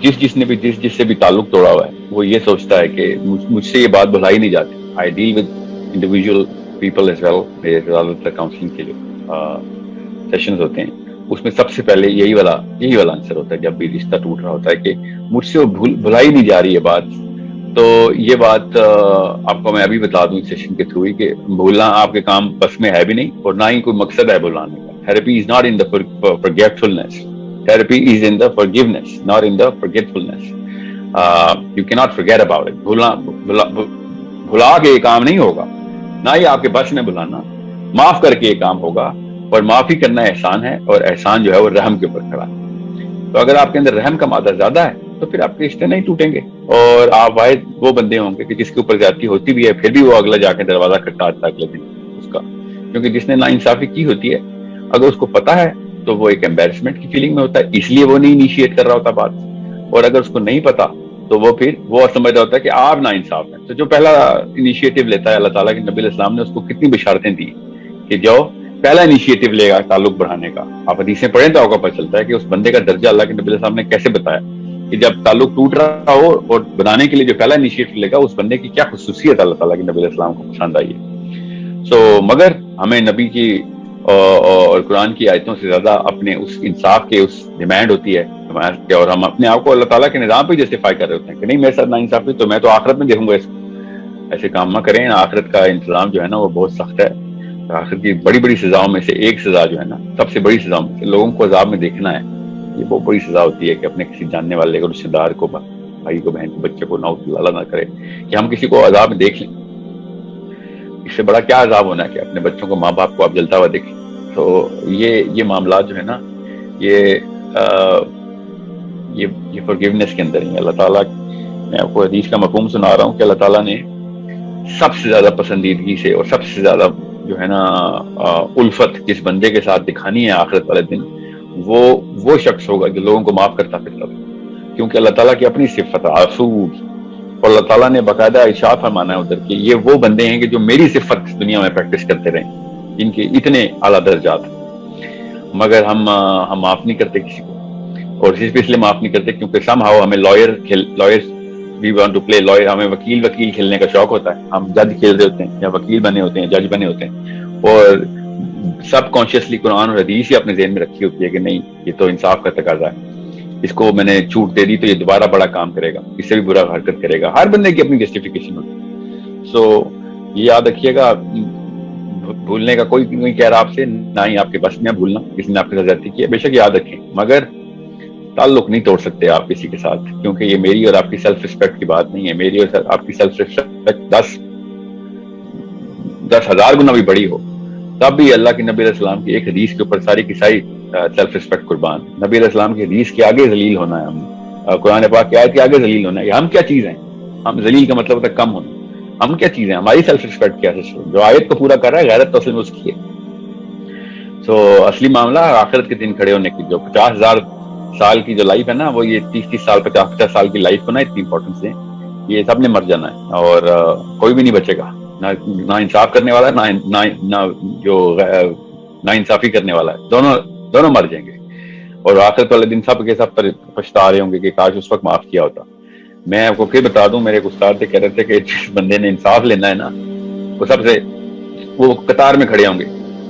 جس نے بھی جس سے بھی تعلق توڑا ہوا ہے وہ یہ سوچتا ہے کہ مجھ سے یہ بات بھلائی نہیں جاتی. I deal with individual people as well. میرے زیادہ تر کاؤنسلنگ کے جو سیشنز ہوتے ہیں اس میں سب سے پہلے یہی والا آنسر ہوتا ہے جب بھی رشتہ ٹوٹ رہا ہوتا ہے کہ مجھ سے وہ بھلائی نہیں جا رہی ہے بات. تو یہ بات آپ کو میں ابھی بتا دوں اس سیشن کے تھرو ہی کہ بھولنا آپ کے کام بس میں ہے بھی نہیں اور نہ ہی کوئی مقصد ہے بھلانے کا. Therapy is not in the forgetfulness. Therapy is in the forgiveness, not in the forgetfulness. You cannot forget about it. بھلا کے یہ کام نہیں ہوگا, نہ ہی آپ کے بس میں بھلانا. معاف کر کے یہ کام ہوگا, اور معافی کرنا احسان ہے, اور احسان جو ہے وہ رحم کے اوپر کھڑا ہے. تو اگر آپ کے اندر رحم کا مادہ زیادہ ہے تو پھر آپ کے رشتے نہیں ٹوٹیں گے, اور آپ واحد وہ بندے ہوں گے کہ جس کے اوپر زیادتی ہوتی بھی ہے پھر بھی وہ اگلا جا کے دروازہ کھٹکاتا ہے اگلے دن اس کا, کیونکہ جس نے ناانصافی کی ہوتی ہے اگر اس کو پتا ہے تو وہ ایک ایمبیرسمنٹ کی فیلنگ میں ہوتا ہے, اس لیے وہ نہیں انیشیٹ کر رہا ہوتا بات. اور اگر اس کو نہیں پتا تو وہ پھر وہ سمجھ رہا ہوتا ہے کہ آپ ناانصاف ہیں. تو جو پہلا انیشیٹو لیتا ہے, اللہ تعالیٰ کے نبی علیہ السلام نے اس کو کتنی بشارتیں دی کہ جو پہلا انیشیٹو لے گا تعلق بڑھانے کا. آپ حدیثیں پڑھیں تو آپ کو پتہ چلتا ہے کہ اس بندے کا درجہ اللہ کے نبی علیہ السلام نے کیسے بتایا کہ جب تعلق ٹوٹ رہا ہو اور بنانے کے لیے جو پہلا انیشیٹو لے گا اس بندے کی کیا خصوصیت اللہ تعالیٰ کے نبی علیہ السلام کو پسند آئی ہے. مگر ہمیں نبی کی اور قرآن کی آیتوں سے زیادہ اپنے اس انصاف کے اس ڈیمانڈ ہوتی ہے, اور ہم اپنے آپ کو اللہ تعالیٰ کے نظام پہ جسٹیفائی کر رہے ہوتے ہیں کہ نہیں میرے ساتھ ناانصافی تو میں تو آخرت میں دیکھوں گا اس کو. ایسے کام نہ کریں, آخرت کا انتظام جو ہے نا وہ بہت سخت ہے. آخرت کی بڑی بڑی سزاؤں میں سے ایک سزا جو ہے نا, سب سے بڑی سزاؤں میں سے لوگوں کو عذاب میں دیکھنا ہے, یہ بہت بڑی سزا ہوتی ہے کہ اپنے کسی جاننے والے کو, رشتے دار کو, بھائی کو, بہن کو, بچے کو اللہ نہ کرے کہ ہم کسی کو عذاب میں دیکھ لیں. اس سے بڑا کیا عذاب ہونا ہے کہ اپنے بچوں کو, ماں باپ کو آپ جلتا ہوا دیکھیں. تو یہ معاملات جو ہے نا یہ forgiveness کے اندر ہی اللہ تعالیٰ, میں آپ کو حدیث کا مفہوم سنا رہا ہوں کہ اللہ تعالیٰ نے سب سے زیادہ پسندیدگی سے اور سب سے زیادہ جو ہے نا الفت جس بندے کے ساتھ دکھانی ہے آخرت والے دن, وہ شخص ہوگا جو لوگوں کو معاف کرتا پھرتا ہے. کیونکہ اللہ تعالیٰ کی اپنی صفت عفو, اور اللہ تعالیٰ نے باقاعدہ ارشاد فرمانا ہے ادھر کہ یہ وہ بندے ہیں کہ جو میری صفت دنیا میں پریکٹس کرتے رہیں, ان کے اتنے اعلیٰ درجات. مگر ہم معاف نہیں کرتے کسی کو, اور اس لیے معاف نہیں کرتے کیونکہ سم ہاؤ ہمیں lawyer we want to play lawyer, ہمیں وکیل کھیلنے کا شوق ہوتا ہے. ہم جج کھیل رہے ہوتے ہیں یا وکیل بنے ہوتے ہیں, جج بنے ہوتے ہیں, اور سب کانشیسلی قرآن اور حدیث ہی اپنے ذہن میں رکھی ہوتی ہے کہ نہیں یہ تو انصاف کا تقاضا ہے, اس کو میں نے چھوٹ دے دی تو یہ دوبارہ بڑا کام کرے گا, اس سے بھی برا حرکت کرے گا. ہر بندے کی اپنی جسٹیفیکیشن ہوتی ہے. یہ یاد رکھیے گا, بھولنے کا کوئی نہیں کہہ رہا آپ سے, نہ ہی آپ کے بس میں بھولنا کسی نے آپ کے ساتھ زیادتی کی ہے, بے شک یاد رکھیں, مگر تعلق نہیں توڑ سکتے آپ کسی کے ساتھ, کیونکہ یہ میری اور آپ کی سیلف رسپیکٹ کی بات نہیں ہے. میری اور آپ کی سیلف رسپیکٹ 10,000 گنا بھی بڑی ہو تب بھی اللہ کے نبی علیہ السلام کی ایک حدیث کے اوپر ساری کی ساری سیلف رسپیکٹ قربان. نبی علیہ السلام کی حدیث کے آگے ذلیل ہونا ہے, ہم قرآن پاک کی آیت کے آگے ذلیل ہونا ہے. ہم کیا چیز ہیں, ہم ذلیل کا مطلب ہوتا ہے کم ہونا. ہم کیا چیزیں, ہماری سیلف رسپیکٹ کیا ہے, جو آیت کو پورا کر رہا ہے غیرت تو اصل میں اس کی ہے. اصلی معاملہ آخرت کے دن کھڑے ہونے کی, جو 50,000 سال کی جو لائف ہے نا, وہ یہ 30 سال 50 سال کی لائف کو نا اتنی امپورٹنس ہے. یہ سب نے مر جانا ہے, اور کوئی بھی نہیں بچے گا, نہ انصاف کرنے والا نہ جو نا انصافی کرنے والا ہے, دونوں مر جائیں گے. اور آخرت والے دن سب کے سب پچھتا رہے ہوں گے کہ کاش اس وقت معاف کیا ہوتا. میں آپ کو پھر بتا دوں, میرے ایک استاد سے کہہ رہے تھے کہ جس بندے نے انصاف لینا ہے نا وہ قطار میں کھڑے ہوں گے,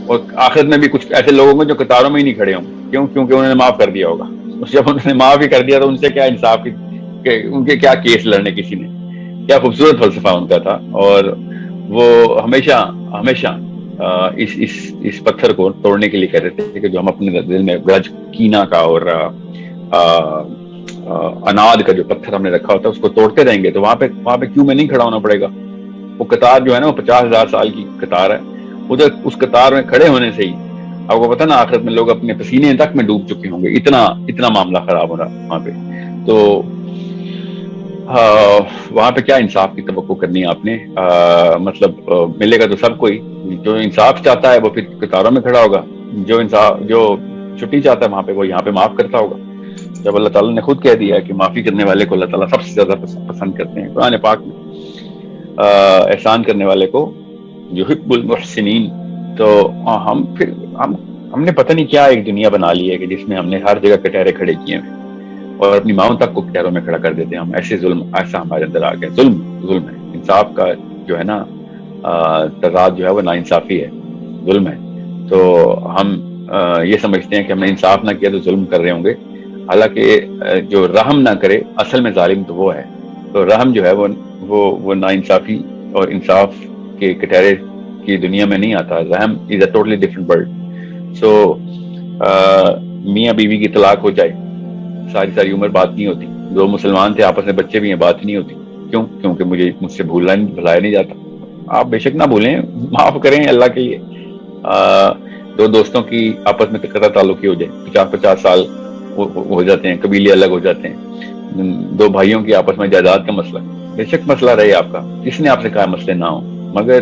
اور آخرت میں بھی کچھ ایسے لوگ ہوں گے جو قطاروں میں ہی نہیں کھڑے ہوں گے. کیوں؟ کیونکہ انہوں نے معاف کر دیا ہوگا. جب انہوں نے معاف ہی کر دیا تو ان سے کیا انصاف کی, ان کے کیا کیس لڑنے کسی نے. کیا خوبصورت فلسفہ ان کا تھا. اور وہ ہمیشہ اس پتھر کو توڑنے کے لیے کہتے تھے کہ جو ہم اپنے دل میں گرج کینہ کا اور اناد کا جو پتھر ہم نے رکھا ہوتا ہے اس کو توڑتے رہیں گے تو وہاں پہ کیوں میں نہیں کھڑا ہونا پڑے گا. وہ قطار جو ہے نا وہ 50,000 سال کی قطار ہے. ادھر اس قطار میں کھڑے ہونے سے ہی آپ کو پتا نا آخرت میں لوگ اپنے پسینے تک میں ڈوب چکے ہوں گے, اتنا معاملہ خراب ہو رہا وہاں پہ. تو وہاں پہ کیا انصاف کی توقع کرنی ہے آپ نے, مطلب ملے گا تو سب کوئی. جو انصاف چاہتا ہے وہ پھر قطاروں میں کھڑا ہوگا, جو چھٹی چاہتا ہے وہاں پہ وہ یہاں پہ معاف کرتا ہوگا. جب اللہ تعالیٰ نے خود کہہ دیا ہے کہ معافی کرنے والے کو اللہ تعالیٰ سب سے زیادہ پسند کرتے ہیں قرآن پاک میں, احسان کرنے والے کو یحب المحسنین. تو ہم نے پتہ نہیں کیا ایک دنیا بنا لی ہے کہ جس میں ہم نے ہر جگہ کٹہرے کھڑے کیے ہیں, اور اپنی ماؤں تک کو کٹہروں میں کھڑا کر دیتے ہیں ہم. ایسے ظلم ایسا ہمارے اندر آ گیا. ظلم ہے. انصاف کا جو ہے نا تضاد جو ہے وہ ناانصافی ہے, ظلم ہے. تو ہم یہ سمجھتے ہیں کہ ہم نے انصاف نہ کیا تو ظلم کر رہے ہوں گے, حالانکہ جو رحم نہ کرے اصل میں ظالم تو وہ ہے. تو رحم جو ہے وہ ناانصافی اور انصاف کے کٹہرے کی دنیا میں نہیں آتا. رحم از اے ٹوٹلی ڈفرنٹ ورلڈ. سو میاں بیوی کی طلاق ہو جائے, ساری عمر بات نہیں ہوتی. دو مسلمان تھے آپس میں بچے بھی ہیں, بات نہیں ہوتی. کیوں؟ کیونکہ مجھ سے بھلایا نہیں جاتا. آپ بے شک نہ بھولیں, معاف کریں اللہ کے لیے. دو دوستوں کی آپس میں قطع تعلقی ہو جائے, 50 سال ہو جاتے ہیں, قبیلے الگ ہو جاتے ہیں. دو بھائیوں کی آپس میں جائیداد کا مسئلہ, بے شک مسئلہ رہے آپ کا, کس نے آپ سے کہا مسئلے نہ ہو. مگر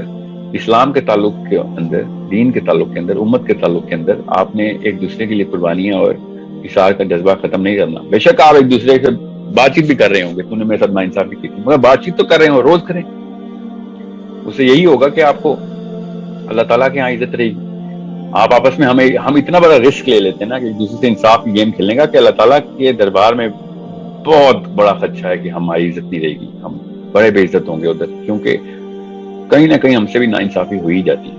اسلام کے تعلق کے اندر, دین کے تعلق کے اندر, امت کے تعلق کے اندر آپ نے ایک دوسرے کے لیے قربانیاں اور اشار کا جذبہ ختم نہیں کرنا. بے شک آپ ایک دوسرے سے بات چیت بھی کر رہے ہوں گے, تو نے میرے ساتھ ناانصافی کی تھی, مگر بات چیت تو کر رہے ہوں, روز کریں. اس سے یہی ہوگا کہ آپ کو اللہ تعالیٰ کے یہاں عزت رہے گی. آپ آپس میں ہم اتنا بڑا رسک لے لیتے ہیں نا کہ ایک دوسرے سے انصاف کی گیم کھیلنے کا, کہ اللہ تعالیٰ کے دربار میں بہت بڑا خدشہ ہے کہ ہماری عزت نہیں رہے گی, ہم بڑے بے عزت ہوں گے ادھر, کیونکہ کہیں نہ کہیں ہم سے بھی ناانصافی ہو ہی جاتی ہے.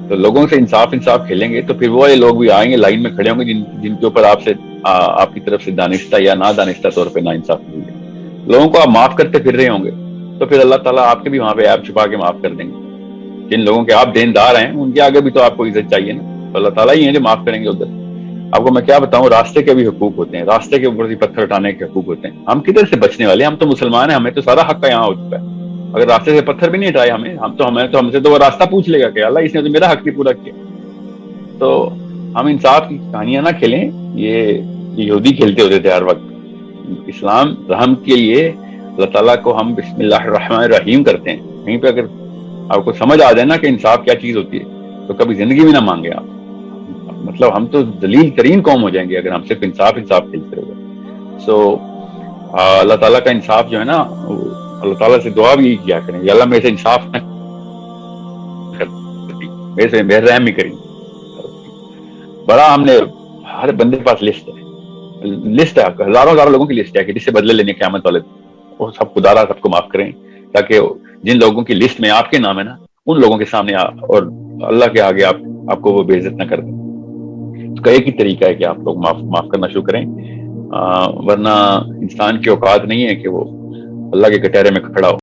تو لوگوں سے انصاف کھیلیں گے تو پھر وہ لوگ بھی آئیں گے, لائن میں کھڑے ہوں گے جن کے اوپر آپ کی طرف سے دانستہ یا نادانستہ طور پہ ناانصافی ہوئی ہے. لوگوں کو آپ معاف کرتے پھر رہے ہوں گے, تو پھر اللہ تعالیٰ آپ کے بھی وہاں پہ ایپ چھپا کے معاف کر دیں گے. جن لوگوں کے آپ دیندار ہیں ان کے آگے بھی تو آپ کو عزت چاہیے نا, تو اللہ تعالیٰ ہی ہیں جو معاف کریں گے. ادھر آپ کو میں کیا بتاؤں, راستے کے بھی حقوق ہوتے ہیں, راستے کے اوپر سے پتھر اٹھانے کے حقوق ہوتے ہیں. ہم کدھر سے بچنے والے ہیں, ہم تو مسلمان ہیں, ہمیں تو سارا حق کا یہاں ہو چکا ہے. اگر راستے سے پتھر بھی نہیں اٹھائے ہم سے تو وہ راستہ پوچھ لے گا کہ اللہ اس نے تو میرا حق بھی پورا کیا. تو ہم انصاف کی کہانیاں نہ کھیلیں, یہ یہودی کھیلتے ہوتے تھے ہر وقت. اسلام رحم کے لیے اللہ تعالیٰ کو ہم بسم اللہ الرحمن الرحیم کرتے ہیں. کہیں پہ اگر آپ کو سمجھ آ جائے نا کہ انصاف کیا چیز ہوتی ہے, تو کبھی زندگی میں نہ مانگے آپ. مطلب ہم تو ذلیل ترین قوم ہو جائیں گے اگر ہم صرف انصاف کھیلتے رہے. سو اللہ تعالیٰ کا انصاف جو ہے نا, اللہ تعالیٰ سے دعا بھی کیا کریں, یا اللہ میرے سے انصاف نہ کرتی, میرے سے بے رحم ہی کری. بڑا ہم نے ہر بندے کے پاس لسٹ ہے, ہزاروں لوگوں کی لسٹ ہے کہ جس سے بدلے لینے قیامت والے, وہ سب خدا را سب کو معاف کریں, تاکہ جن لوگوں کی لسٹ میں آپ کے نام ہے نا, ان لوگوں کے سامنے اور اللہ کے آگے آپ کو وہ بے عزت نہ کر دیں. اس کا ایک ہی طریقہ ہے کہ آپ لوگ معاف کرنا شروع کریں, ورنہ انسان کی اوقات نہیں ہے کہ وہ اللہ کے کٹہرے میں کھڑا ہو.